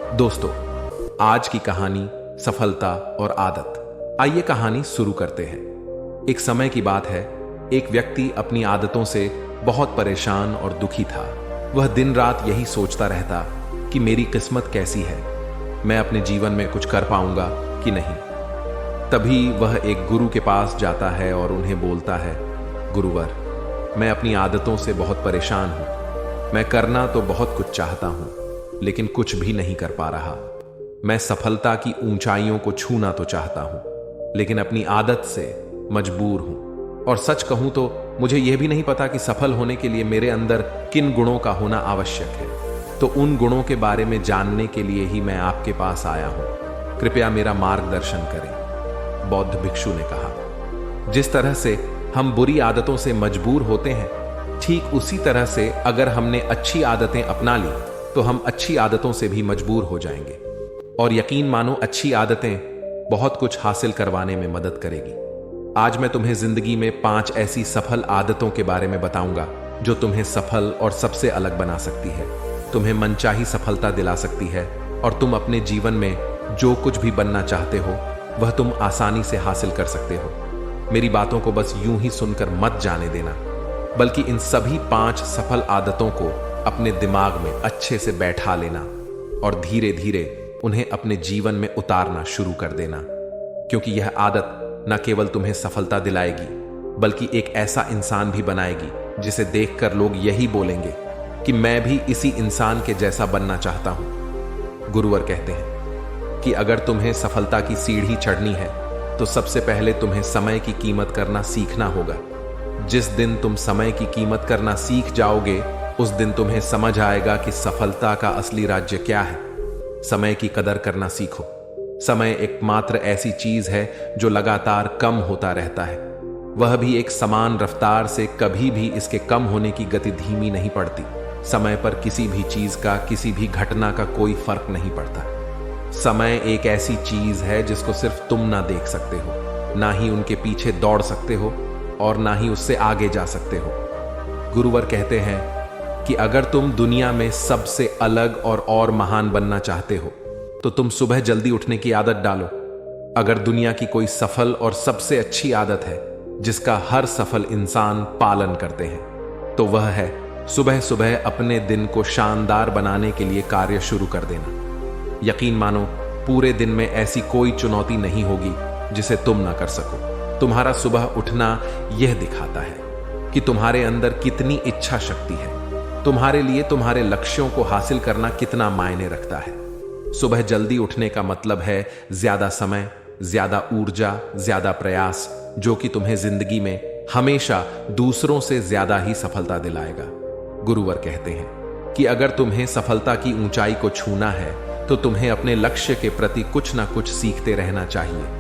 दोस्तों, आज की कहानी सफलता और आदत। आइए कहानी शुरू करते हैं। एक समय की बात है, एक व्यक्ति अपनी आदतों से बहुत परेशान और दुखी था। वह दिन रात यही सोचता रहता कि मेरी किस्मत कैसी है, मैं अपने जीवन में कुछ कर पाऊंगा कि नहीं। तभी वह एक गुरु के पास जाता है और उन्हें बोलता है, गुरुवर, मैं अपनी आदतों से बहुत परेशान हूं। मैं करना तो बहुत कुछ चाहता हूं, लेकिन कुछ भी नहीं कर पा रहा। मैं सफलता की ऊंचाइयों को छूना तो चाहता हूं, लेकिन अपनी आदत से मजबूर हूं। और सच कहूं तो मुझे यह भी नहीं पता कि सफल होने के लिए मेरे अंदर किन गुणों का होना आवश्यक है। तो उन गुणों के बारे में जानने के लिए ही मैं आपके पास आया हूं। कृपया मेरा मार्गदर्शन करें। बौद्ध भिक्षु ने कहा, जिस तरह से हम बुरी आदतों से मजबूर होते हैं, ठीक उसी तरह से अगर हमने अच्छी आदतें अपना ली तो हम अच्छी आदतों से भी मजबूर हो जाएंगे। और यकीन मानो, अच्छी आदतें बहुत कुछ हासिल करवाने में मदद करेगी। आज मैं तुम्हें जिंदगी में 5 ऐसी सफल आदतों के बारे में बताऊंगा जो तुम्हें सफल और सबसे अलग बना सकती है, तुम्हें मनचाही सफलता दिला सकती है, और तुम अपने जीवन में जो कुछ भी बनना चाहते हो वह तुम आसानी से हासिल कर सकते हो। मेरी बातों को बस यूं ही सुनकर मत जाने देना, बल्कि इन सभी 5 सफल आदतों को अपने दिमाग में अच्छे से बैठा लेना और धीरे धीरे उन्हें अपने जीवन में उतारना शुरू कर देना। क्योंकि यह आदत न केवल तुम्हें सफलता दिलाएगी, बल्कि एक ऐसा इंसान भी बनाएगी जिसे देखकर लोग यही बोलेंगे कि मैं भी इसी इंसान के जैसा बनना चाहता हूं। गुरुवर कहते हैं कि अगर तुम्हें सफलता की सीढ़ी चढ़नी है तो सबसे पहले तुम्हें समय की कीमत करना सीखना होगा। जिस दिन तुम समय की कीमत करना सीख जाओगे, उस दिन तुम्हें समझ आएगा कि सफलता का असली राज्य क्या है। समय की कदर करना सीखो। समय एकमात्र ऐसी चीज है जो लगातार कम होता रहता है, वह भी एक समान रफ्तार से। कभी भी इसके कम होने की गति धीमी नहीं पड़ती। समय पर किसी भी चीज का, किसी भी घटना का कोई फर्क नहीं पड़ता। समय एक ऐसी चीज है जिसको सिर्फ तुम ना देख सकते हो, ना ही उनके पीछे दौड़ सकते हो, और ना ही उससे आगे जा सकते हो। गुरुवर कहते हैं कि अगर तुम दुनिया में सबसे अलग और महान बनना चाहते हो तो तुम सुबह जल्दी उठने की आदत डालो। अगर दुनिया की कोई सफल और सबसे अच्छी आदत है जिसका हर सफल इंसान पालन करते हैं, तो वह है सुबह सुबह अपने दिन को शानदार बनाने के लिए कार्य शुरू कर देना। यकीन मानो, पूरे दिन में ऐसी कोई चुनौती नहीं होगी जिसे तुम ना कर सको। तुम्हारा सुबह उठना यह दिखाता है कि तुम्हारे अंदर कितनी इच्छा शक्ति है, तुम्हारे लिए तुम्हारे लक्ष्यों को हासिल करना कितना मायने रखता है। सुबह जल्दी उठने का मतलब है ज्यादा समय, ज्यादा ऊर्जा, ज्यादा प्रयास, जो कि तुम्हें जिंदगी में हमेशा दूसरों से ज्यादा ही सफलता दिलाएगा। गुरुवर कहते हैं कि अगर तुम्हें सफलता की ऊंचाई को छूना है तो तुम्हें अपने लक्ष्य के प्रति कुछ ना कुछ सीखते रहना चाहिए।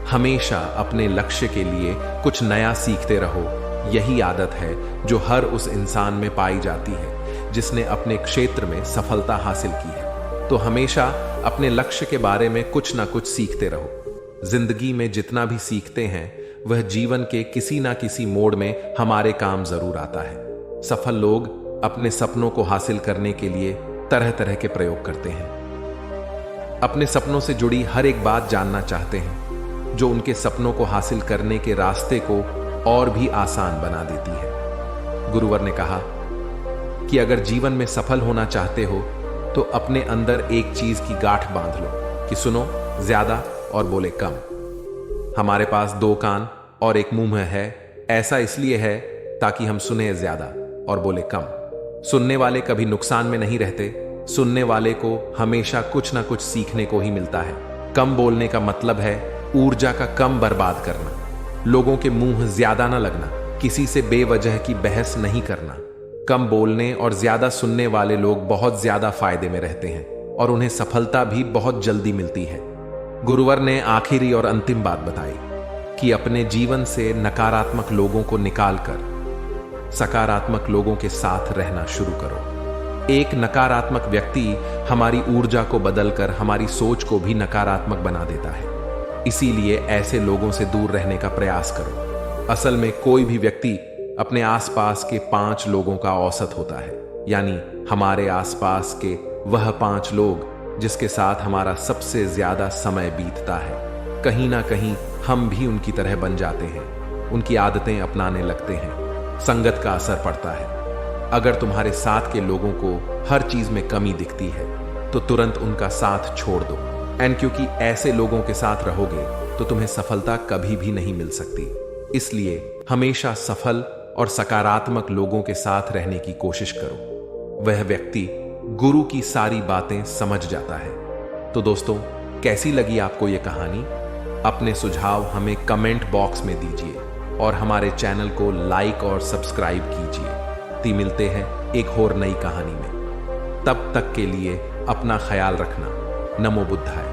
हमेशा अपने लक्ष्य के लिए कुछ नया सीखते रहो। यही आदत है जो हर उस इंसान में पाई जाती है जिसने अपने क्षेत्र में सफलता हासिल की है। तो हमेशा अपने लक्ष्य के बारे में कुछ ना कुछ सीखते रहो। जिंदगी में जितना भी सीखते हैं वह जीवन के किसी ना किसी मोड़ में हमारे काम जरूर आता है। सफल लोग अपने सपनों को हासिल करने के लिए तरह तरह के प्रयोग करते हैं। अपने सपनों से जुड़ी हर एक बात जानना चाहते हैं जो उनके सपनों को हासिल करने के रास्ते को और भी आसान बना देती है। गुरुवर ने कहा कि अगर जीवन में सफल होना चाहते हो तो अपने अंदर एक चीज की गांठ बांध लो कि सुनो ज्यादा और बोले कम। हमारे पास 2 कान और एक मुंह है, ऐसा इसलिए है ताकि हम सुने ज्यादा और बोले कम। सुनने वाले कभी नुकसान में नहीं रहते। सुनने वाले को हमेशा कुछ ना कुछ सीखने को ही मिलता है। कम बोलने का मतलब है ऊर्जा का कम बर्बाद करना, लोगों के मुंह ज्यादा ना लगना, किसी से बेवजह की बहस नहीं करना। कम बोलने और ज्यादा सुनने वाले लोग बहुत ज्यादा फायदे में रहते हैं और उन्हें सफलता भी बहुत जल्दी मिलती है। गुरुवर ने आखिरी और अंतिम बात बताई कि अपने जीवन से नकारात्मक लोगों को निकालकर सकारात्मक लोगों के साथ रहना शुरू करो। एक नकारात्मक व्यक्ति हमारी ऊर्जा को बदलकर हमारी सोच को भी नकारात्मक बना देता है। इसीलिए ऐसे लोगों से दूर रहने का प्रयास करो। असल में कोई भी व्यक्ति अपने आसपास के 5 लोगों का औसत होता है, यानी हमारे आसपास के वह 5 लोग जिसके साथ हमारा सबसे ज्यादा समय बीतता है, कहीं ना कहीं हम भी उनकी तरह बन जाते हैं, उनकी आदतें अपनाने लगते हैं, संगत का असर पड़ता है। अगर तुम्हारे साथ के लोगों को हर चीज में कमी दिखती है तो तुरंत उनका साथ छोड़ दो, एंड क्योंकि ऐसे लोगों के साथ रहोगे तो तुम्हें सफलता कभी भी नहीं मिल सकती। इसलिए हमेशा सफल और सकारात्मक लोगों के साथ रहने की कोशिश करो। वह व्यक्ति गुरु की सारी बातें समझ जाता है। तो दोस्तों, कैसी लगी आपको यह कहानी? अपने सुझाव हमें कमेंट बॉक्स में दीजिए और हमारे चैनल को लाइक और सब्सक्राइब कीजिए। मिलते हैं एक और नई कहानी में। तब तक के लिए अपना ख्याल रखना। नमो बुद्धाय।